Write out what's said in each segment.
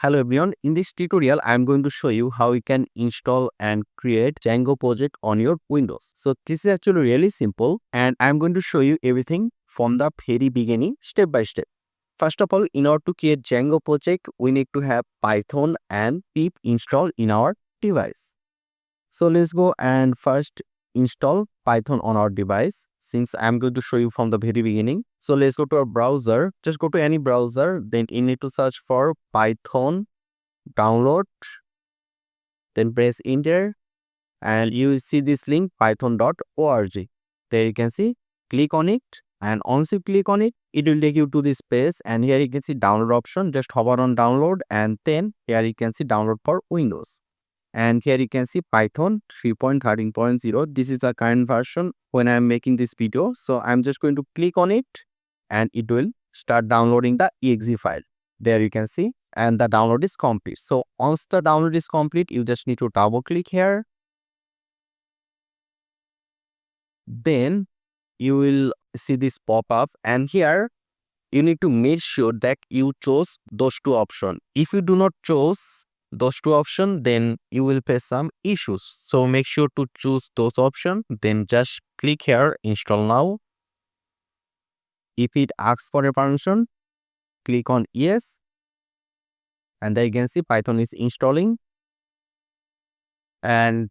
Hello everyone, in this tutorial I am going to show you how you can install and create Django project on your Windows. So this is actually really simple and I am going to show you everything from the very beginning step by step. First of all, in order to create Django project, we need to have Python and pip installed in our device. So let's go and first install Python on our device since I'm going to show you from the very beginning. So let's go to our browser. Just go to any browser. Then you need to search for Python download. Then press enter and you will see this link python.org. There you can see, click on it, and once you click on it, it will take you to this page and here you can see download option. Just hover on download and then here you can see download for Windows. And here you can see Python 3.13.0. This is the current version when I'm making this video. So I'm just going to click on it and it will start downloading the exe file. There you can see, and the download is complete. So once the download is complete, you just need to double click here. Then you will see this pop up and here you need to make sure that you chose those two options. If you do not choose those two options, then you will face some issues. So make sure to choose those options. Then just click here, install now. If it asks for a permission, click on yes. And there you can see Python is installing and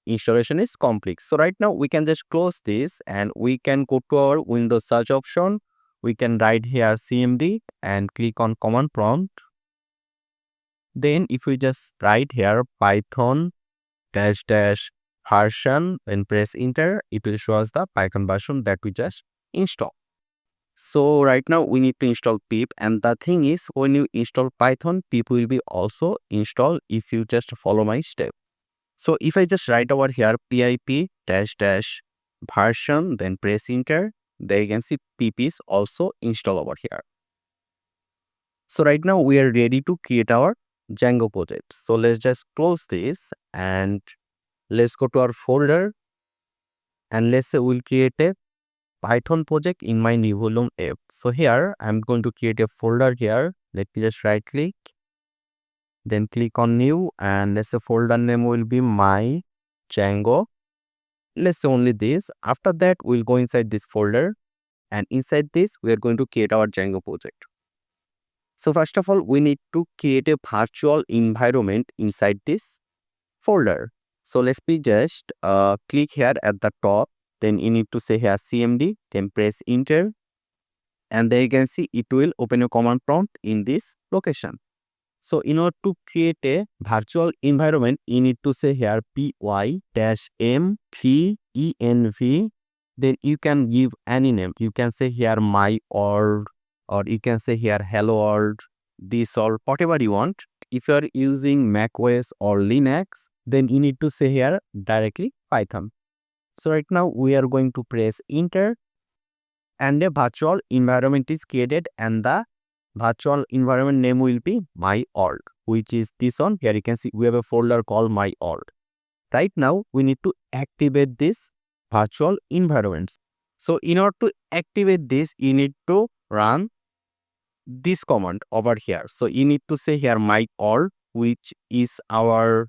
installation is complete. So right now we can just close this and we can go to our Windows search option. We can write here cmd and click on command prompt. Then if we just write here Python -- version and press enter, it will show us the Python version that we just installed. So right now we need to install pip, and the thing is when you install Python, pip will be also installed if you just follow my step. So if I just write over here pip -- version, then press enter, there you can see pip is also installed over here. So right now we are ready to create our Django project. So let's just close this and let's go to our folder and let's say we'll create a Python project in my new volume app. So here I'm going to create a folder here. Let me just right click, then click on new, and let's say folder name will be my Django. Let's say only this. After that we'll go inside this folder and inside this we are going to create our Django project. So first of all, we need to create a virtual environment inside this folder. So let me just click here at the top. Then you need to say here cmd, then press enter. And there you can see it will open a command prompt in this location. So in order to create a virtual environment, you need to say here py-m-v-env. Then you can give any name. You can say here myworld, or you can say here hello world, this or whatever you want. If you are using macOS or Linux, then you need to say here directly Python. So right now we are going to press enter and a virtual environment is created, and the virtual environment name will be myworld, which is this one. Here you can see we have a folder called myworld. Right now we need to activate this virtual environment. So in order to activate this, you need to run this command over here. So you need to say here myworld, which is our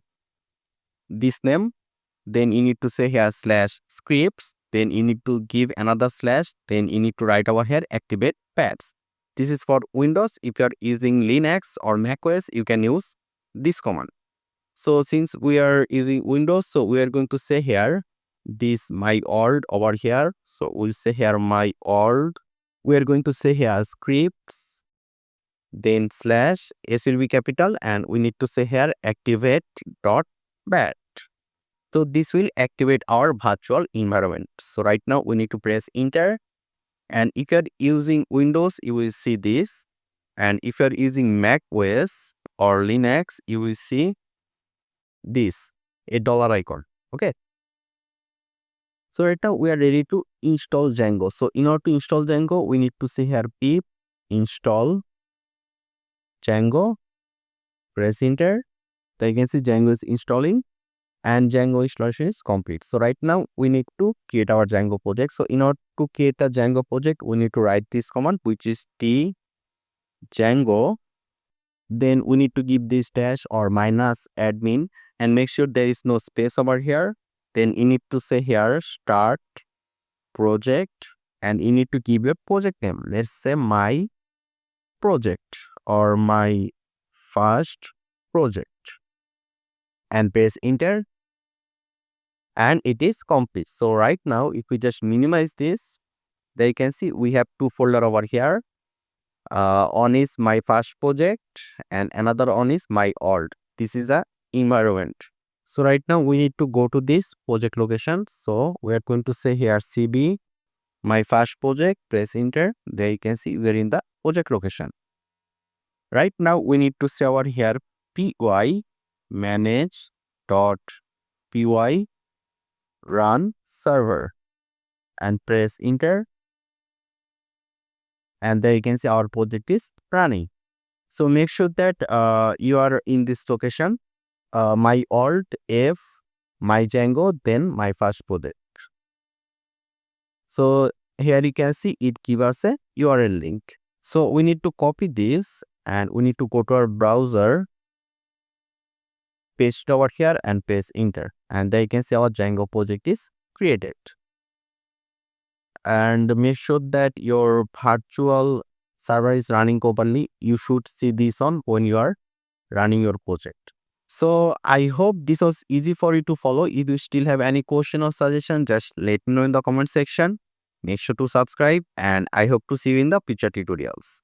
this name. Then you need to say here /scripts. Then you need to give another slash. Then you need to write over here activate paths. This is for Windows. If you are using Linux or macOS, you can use this command. So since we are using Windows, so we are going to say here this myworld over here. So we'll say here myworld. We are going to say here scripts, then slash s will be capital, and we need to say here activate.bat. So this will activate our virtual environment. So right now we need to press enter. And if you are using Windows, you will see this. And if you are using Mac OS or Linux, you will see this, a dollar icon. Okay. So right now we are ready to install Django. So in order to install Django, we need to say here pip install Django. Press enter. Then you can see Django is installing. And Django installation is complete. So right now we need to create our Django project. So in order to create a Django project, we need to write this command, which is Django Then we need to give this dash or minus admin and make sure there is no space over here. Then you need to say here start project and you need to give your project name. Let's say my project or my first project and press enter and it is complete. So right now if we just minimize this, there you can see we have two folders over here. One is my first project and another one is my world. This is a environment. So right now we need to go to this project location. So we are going to say here cb my first project, press enter. There you can see we are in the project location. Right now we need to say over here py manage.py run server and press enter. And there you can see our project is running. So make sure that you are in this location, my alt f my Django, then my first project. So here you can see it give us a URL link. So we need to copy this and we need to go to our browser, paste it over here and press enter. And there you can see our Django project is created. And make sure that your virtual server is running properly. You should see this on when you are running your project. So I hope this was easy for you to follow. If you still have any question or suggestion, just let me know in the comment section. Make sure to subscribe and I hope to see you in the future tutorials.